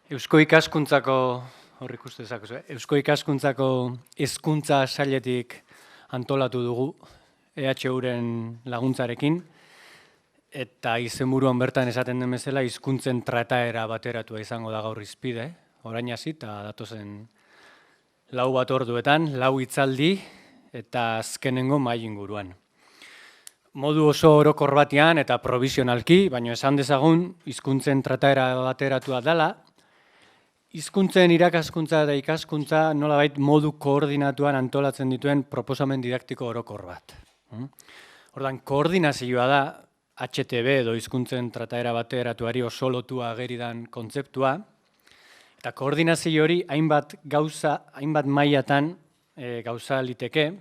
Eusko ikaskuntzako, hor ikustu dezakezu, Eusko ikaskuntzako hezkuntza sailetik antolatu dugu EHUren laguntzarekin, eta izenburuan bertan esaten den bezala hizkuntzen trataera bateratua izango da gaur hizpide, orain hasi eta datozen 4 orduetan, 4 hitzaldi eta azkenengo mahai inguruan. Modu oso orokor batean eta provisionalki, baina esan dezagun hizkuntzen trataera bateratua dela, hizkuntzen irakaskuntza eta ikaskuntza nolabait modu koordinatuan antolatzen dituen proposamen didaktiko orokor bat. Ordan koordinazioa da HTB edo hizkuntzen trataera bateratuari oso lotua ageridan kontzeptua, eta koordinazio hori hainbat mailatan gauza liteke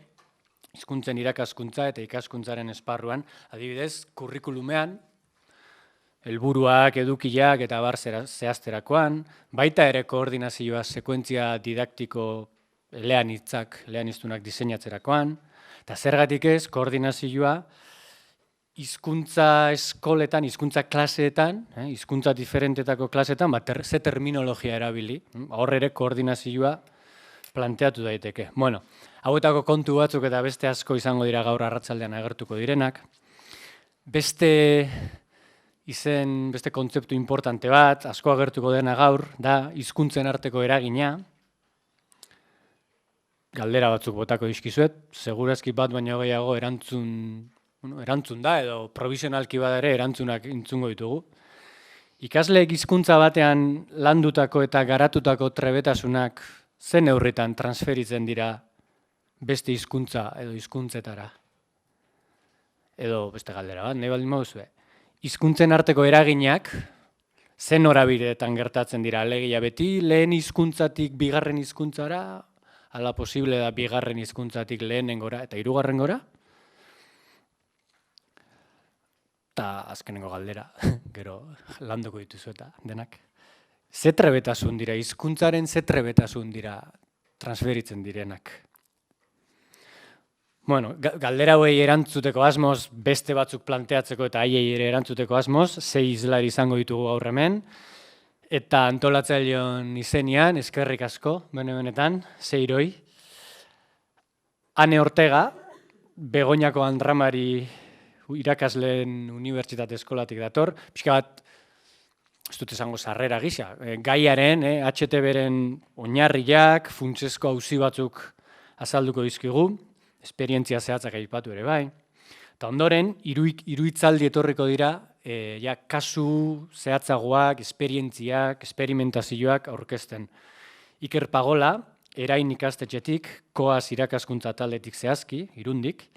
hizkuntzen irakaskuntza eta ikaskuntzaren esparruan, adibidez, kurrikulumean, helburuak, edukiak eta abar zehazterakoan, baita ere koordinazioa sekuentzia didaktiko eleaniztunak diseinatzerakoan, eta zergatik ez koordinazioa hizkuntza eskoletan, hizkuntza klaseetan, hizkuntza diferentetako klaseetan, ze terminologia erabili, hor ere koordinazioa planteatu daiteke. Bueno, hauetako kontu batzuk eta beste asko izango dira gaur arratsaldean agertuko direnak. Beste kontzeptu importante bat, asko agertuko dena gaur, da hizkuntzen arteko eragina. Galdera batzuk botako dizkizuet, segurazki bat baino gehiago erantzun da, edo provisionalki bada ere erantzunak entzungo ditugu. Ikasleek hizkuntza batean landutako eta garatutako trebetasunak zen neurritan transferitzen dira beste hizkuntza edo hizkuntzetara. Edo beste galdera bat, nahi baldin baduzue. Hizkuntzen arteko eraginak zen norabideetan gertatzen dira, alegia beti lehen hizkuntzatik bigarren hizkuntzara, ala posible da bigarren hizkuntzatik lehenengora eta hirugarrengora. Eta azkenengo galdera, gero landuko dituzu eta denak. Ze trebetasun dira, hizkuntzaren ze trebetasun dira transferitzen direnak. Bueno, galdera hauei erantzuteko asmoz, beste batzuk planteatzeko eta haiei ere erantzuteko asmoz, 6 hizlari izango ditugu gaur hemen, eta antolatzaileon izenian, eskerrik asko, benetan, Seiroi, Ane Ortega, Begoñako Andramari irakasleen unibertsitate eskolatik dator, pixka bat, ez dut esango sarrera gisa, gaiaren, HTB-ren oinarriak, funtsezko auzi batzuk azalduko dizkigu, esperientzia zehatzak aipatu ere bai. Eta ondoren, hiru hitzaldi etorriko dira, kasu zehatzagoak, esperientziak, esperimentazioak aurkezten. Iker Pagola, Erain ikastetxetik, Koaz irakaskuntza taldetik zehazki, Irundik.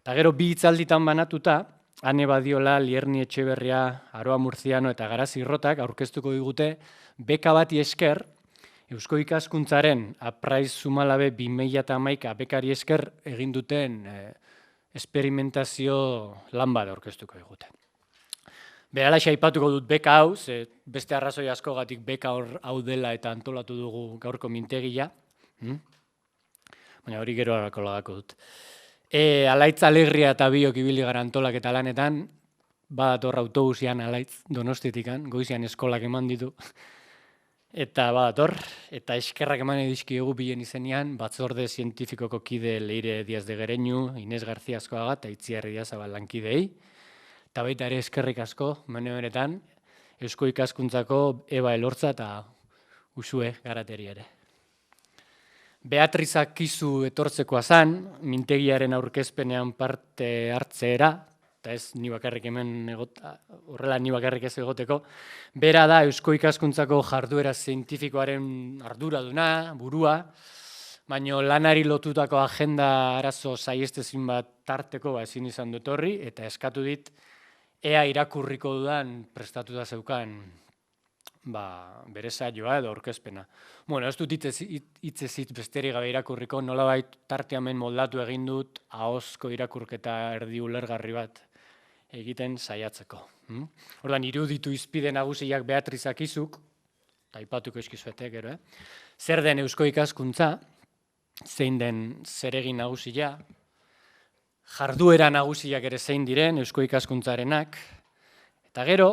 Eta gero 2 hitzalditan banatuta, Ane Badiola, Lierni Etxeberria, Aroa Murziano eta Garazi Irrotak aurkeztuko digute beka bati esker, Eusko ikaskuntzaren Apraiz Zumalabe 2011 bekari esker egin duten esperimentazio lan bat aurkeztuko digute. Beralaxe aipatuko dut beka hau, beste arrazoi askogatik beka hau dela eta antolatu dugu gaurko mintegia. Baina hori gero kolagako dut. Alaitz Alegria eta biok ibili gara antolak eta lanetan, badator autobusian Alaitz Donostitikan, goizian eskolak eman ditu. Eta badator, eta eskerrak eman edizkiegu bilen izenean, batzorde zientifikoko kide Leire Diaz de Gereñu, Inés García Azkoaga eta Itziarri Diazabal lankidei. Eta baita ere eskerrik asko, benetan, Eusko ikaskuntzako Eba Elortza eta Usue Garateri ere. Beatriza Kizu etortzekoa zan, mintegiaren aurkezpenean parte hartzeera, eta ez ni bakarrik hemen horrela ni bakarrik ez egoteko, bera da Eusko ikaskuntzako jarduera zientifikoaren arduraduna, burua, baina lanari lotutako agenda arazo saiestezin bat tarteko ezin izan dut horri, eta eskatu dit, ea irakurriko dudan prestatuta zeukan bere saioa edo aurkezpena. Bueno, ez dut hitzez besterik gabe irakurriko, nolabait tarteamen moldatu egin dut, ahozko irakurketa erdi ulergarri bat egiten saiatzeko. Ordan iruditu izpide nagusiak Beatriza Kizuk, eta aipatuko eskizuetek gero, zer den Eusko ikaskuntza, zein den zeregin nagusia, jarduera nagusiak ere zein diren Eusko ikaskundzarenak, eta gero,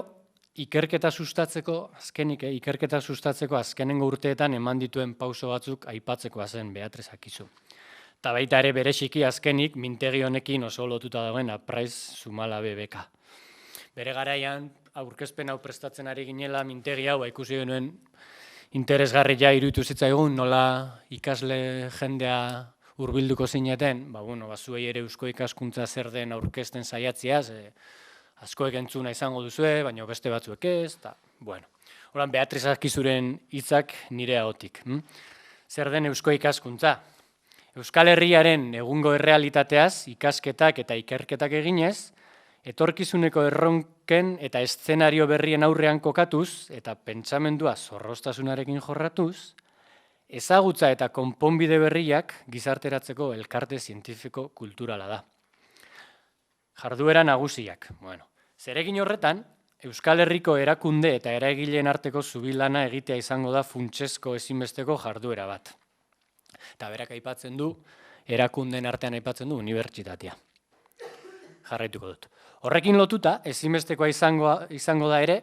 ikerketa sustatzeko azkenengo urteetan eman dituen pauso batzuk aipatzekoa zen Beatriz Akizu. Eta baita ere bereziki azkenik mintegi honekin oso lotuta dagoen Apraiz Zumalabe beka. Bere garaian aurkezpen hau prestatzen ari ginela mintegi hau ikusi genuen interesgarria iruditu zitzaigun nola ikasle jendea hurbilduko zineten, zuei ere eusko ikaskuntza zer den aurkezten saiatziaz, askoek entzuna izango duzue, baina beste batzuek ez, eta, Horan, Beatriz Akizuren hitzak nire ahotik. Zer den eusko ikaskuntza? Euskal Herriaren egungo errealitateaz, ikasketak eta ikerketak eginez, etorkizuneko erronken eta eszenario berrien aurrean kokatuz, eta pentsamendua zorroztasunarekin jorratuz, ezagutza eta konponbide berriak gizarteratzeko elkarte zientifiko kulturala da. Jarduera nagusiak. Zeregin horretan, Euskal Herriko erakunde eta eragileen arteko zubilana egitea izango da funtsezko ezinbesteko jarduera bat. Eta berak aipatzen du, erakundeen artean aipatzen du unibertsitatea. Jarraituko dut. Horrekin lotuta, ezinbestekoa izango da ere,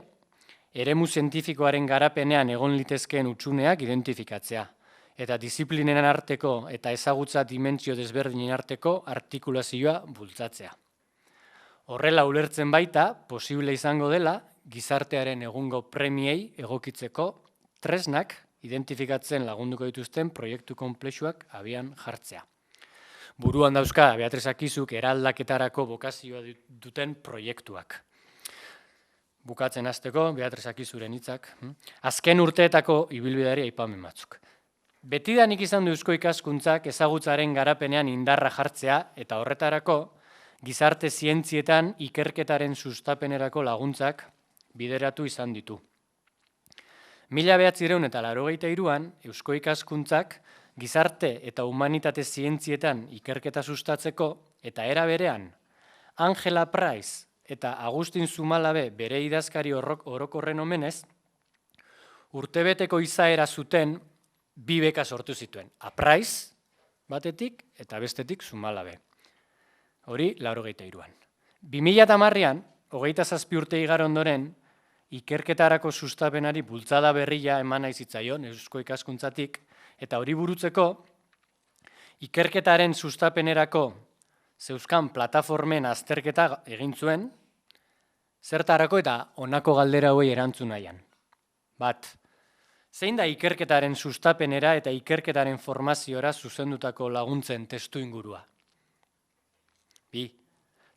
eremu zientifikoaren garapenean egon litezkeen hutsuneak identifikatzea, eta disiplinen arteko eta ezagutza dimentsio desberdinen arteko artikulazioa bultzatzea. Horrela ulertzen baita, posible izango dela, gizartearen egungo premiei egokitzeko tresnak identifikatzen lagunduko dituzten proiektu konplexuak abian jartzea. Buruan dauzka Beatriz Akizuk eraldaketarako bokazioa duten proiektuak. Bukatzen hasteko, Beatriz Akizuren hitzak, azken urteetako ibilbideari aipamen batzuk. Betidanik izan du eusko ikaskuntzak ezagutzaren garapenean indarra jartzea eta horretarako gizarte zientzietan ikerketaren sustapenerako laguntzak bideratu izan ditu. 1983an eusko ikaskuntzak gizarte eta humanitate zientzietan ikerketa sustatzeko eta era berean Angela Price eta Agustin Zumalabe bere idazkari orokorren omenez, urtebeteko izaera zuten bi beka sortu zituen. Apraiz batetik eta bestetik Zumalabe. Hori, 1983an. 2010an, 27 urte igaro ondoren, ikerketarako sustapenari bultzada berria eman nahi zitzaion eusko ikaskuntzatik, eta hori burutzeko, ikerketaren sustapenerako zeuzkan plataformen azterketa egin zuen, zertarako eta honako galdera hauei erantzun nahian. Bat, zein da ikerketaren sustapenera eta ikerketaren formaziora zuzendutako laguntzen testuingurua? Bi,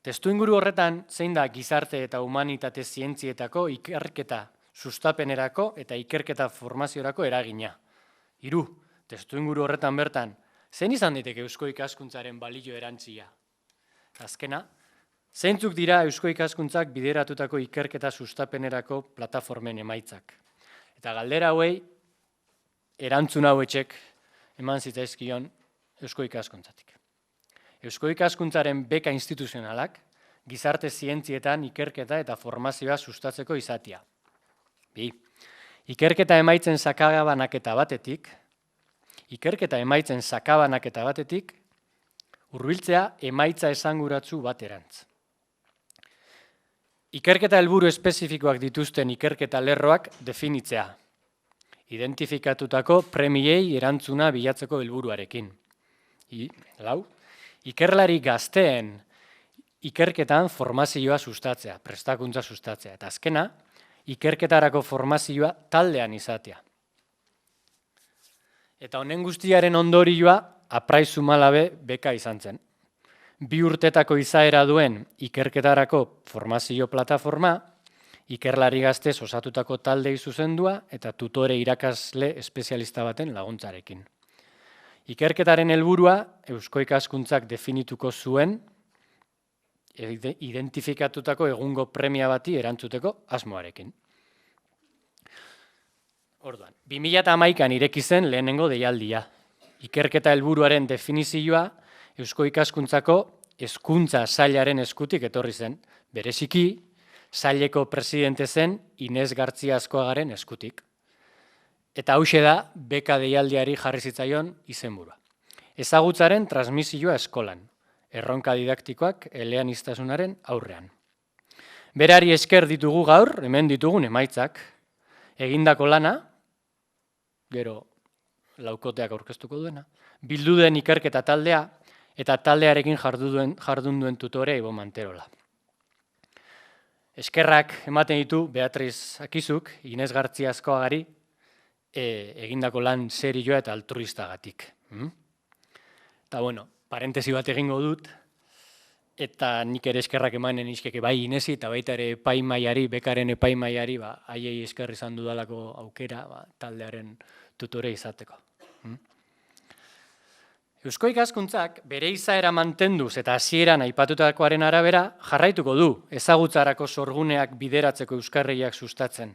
testuinguru horretan zein da gizarte eta humanitate zientzietako ikerketa sustapenerako eta ikerketa formaziorako eragina? Hiru, testuinguru horretan bertan, zein izan daiteke eusko ikaskuntzaren balio erantzia? Azkena, zeintzuk dira eusko ikaskuntzak bideratutako ikerketa sustapenerako plataformen emaitzak? Eta galdera hauei, erantzun hauetxek eman zitzaizkion eusko ikaskuntzatik. Eusko ikaskuntzaren beka instituzionalak, gizarte zientzietan ikerketa eta formazioa sustatzeko izatea. Bi, ikerketa emaitzen sakabanaketa batetik, hurbiltzea emaitza esanguratsu baterantz. Ikerketa helburu espezifikoak dituzten ikerketa lerroak definitzea. Identifikatutako premiei erantzuna bilatzeko helburuarekin. Lau, ikerlari gazteen ikerketan formazioa sustatzea, prestakuntza sustatzea. Eta azkena, ikerketarako formazioa taldean izatea. Eta honen guztiaren ondorioa Apraiz Zumalabe beka izan zen. 2 urtetako izaera duen ikerketarako formazio plataforma, ikerlari gaztez osatutako taldei zuzendua eta tutore irakasle espezialista baten laguntzarekin. Ikerketaren helburua eusko ikaskuntzak definituko zuen identifikatutako egungo premia bati erantzuteko asmoarekin. Orduan, 2011an ireki zen lehenengo deialdia. Ikerketa helburuaren definizioa eusko ikaskuntzako hezkuntza sailaren eskutik etorri zen, bereziki saileko presidente zen Ines Gartzia Azkoagaren eskutik. Eta hauxe da beka deialdiari jarri zitzaion izenburua. Ezagutzaren transmisioa eskolan, erronka didaktikoak eleaniztasunaren aurrean. Berari esker ditugu gaur, hemen ditugun emaitzak, egindako lana, gero laukoteak aurkeztuko duena, bildu den ikerketa taldea, eta taldearekin jardun duen tutorea Ibon Manterola. Eskerrak ematen ditu Beatriz Akizuk, Inez Gartziazkoagari, egindako lan serioa eta altruistagatik. Eta bueno, parentesi bat egingo dut, eta nik ere eskerrak emanen izkeke bai Inezi eta baita ere epaimaiari, bekaren epaimaiari, haiei esker izan dudalako aukera taldearen tutore izateko. Eusko Ikaskuntzak bere izaera mantenduz eta hasieran aipatutakoaren arabera jarraituko du ezagutzarako sorguneak bideratzeko euskarriak sustatzen.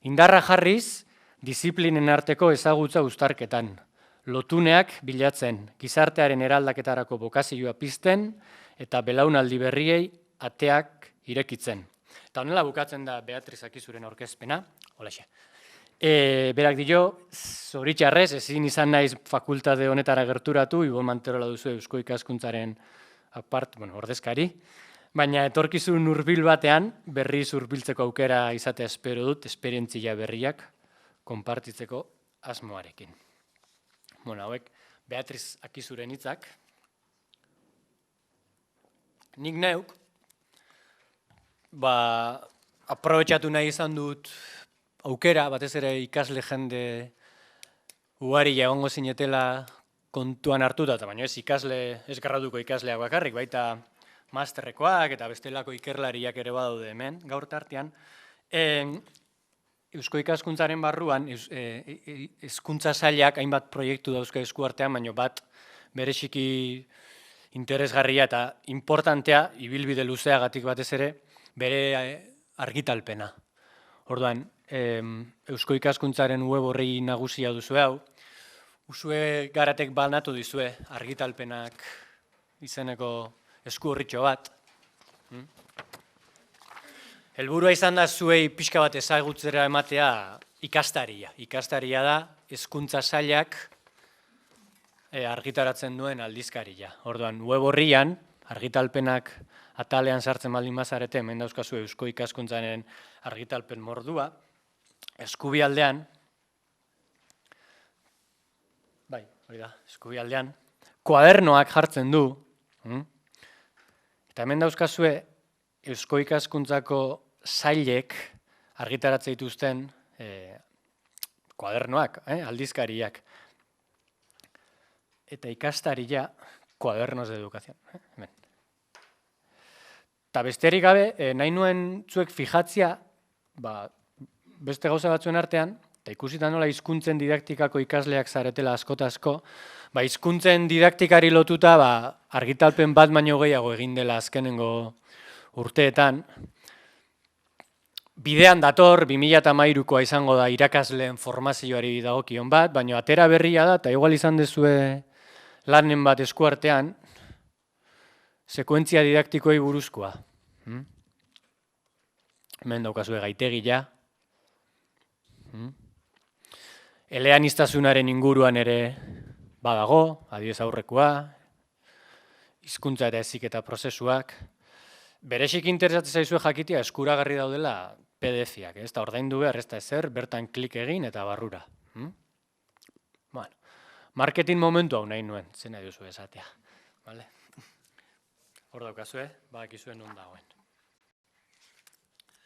Indarra jarriz, disiplinen arteko ezagutza uztarketan, lotuneak bilatzen, gizartearen eraldaketarako bokazioa pizten eta belaunaldi berriei ateak irekitzen. Eta honela bukatzen da Beatriz Akizuren aurkezpena, holaxe. Berak dio, zoritxarrez, ezin izan naiz fakultate honetara gerturatu, Ibon Manterola duzu Eusko Ikaskuntzaren ordezkari, baina etorkizun hurbil batean berriz hurbiltzeko aukera izatea espero dut, esperientzia berriak konpartitzeko asmoarekin. Hauek, Beatriz Akizuren hitzak. Nik neuk, aprobetxatu nahi izan dut aukera, batez ere ikasle jende ugari egongo zinetela kontuan hartuta, eta baina ez graduko ikasleak bakarrik, baita masterrekoak eta bestelako ikerlariak ere badaude hemen, gaur tartean. Eusko Ikaskuntzaren barruan, hezkuntza sailak hainbat proiektu dauzka eskuartean, baina bat bereziki interesgarria eta importantea, ibilbide luzeagatik batez ere, bere argitalpena. Orduan, Eusko Ikaskuntzaren web horri nagusia duzue hau, usue garatek banatu dizue argitalpenak izeneko esku horritxo bat. Helburua izan da zuei pixka bat ezagutzera ematea ikastaria. Ikastaria da hezkuntza sailak argitaratzen duen aldizkaria. Orduan, web horrian argitalpenak atalean sartzen baldin bazarete, hemen dauzkazu Eusko Ikaskuntzaren argitalpen mordua, eskubialdean, kuadernoak jartzen du, eta hemen dauzkazue Eusko Ikaskuntzako sailek argitaratzen dituzten kuadernoak, aldizkariak, eta ikastaria kuadernos de educación. Eta besterik gabe, nahi nuen zuek fijatzia, beste gauza batzuen artean, eta ikusita nola hizkuntzen didaktikako ikasleak zaretela asko, hizkuntzen didaktikari lotuta argitalpen bat baino gehiago egin dela azkenengo urteetan. Bidean dator, 2013koa izango da irakasleen formazioari dagokion bat, baina atera berria da, eta igual izan dezue lanen bat eskuartean, sekuentzia didaktikoei buruzkoa. Hemen daukazue gaitegia. Eleaniztasunaren inguruan ere badago, adibidez aurrekoa, hizkuntza eta heziketa prozesuak. Bereziki interesatzen zaizue jakitea eskuragarri daudela PDF-ak, ez da ordaindu behar, ez da ezer, bertan klik egin eta barrura. Marketing momentu hau nahi nuen, zen nahi duzu esatea. Hor daukazue, badakizuen non dagoen.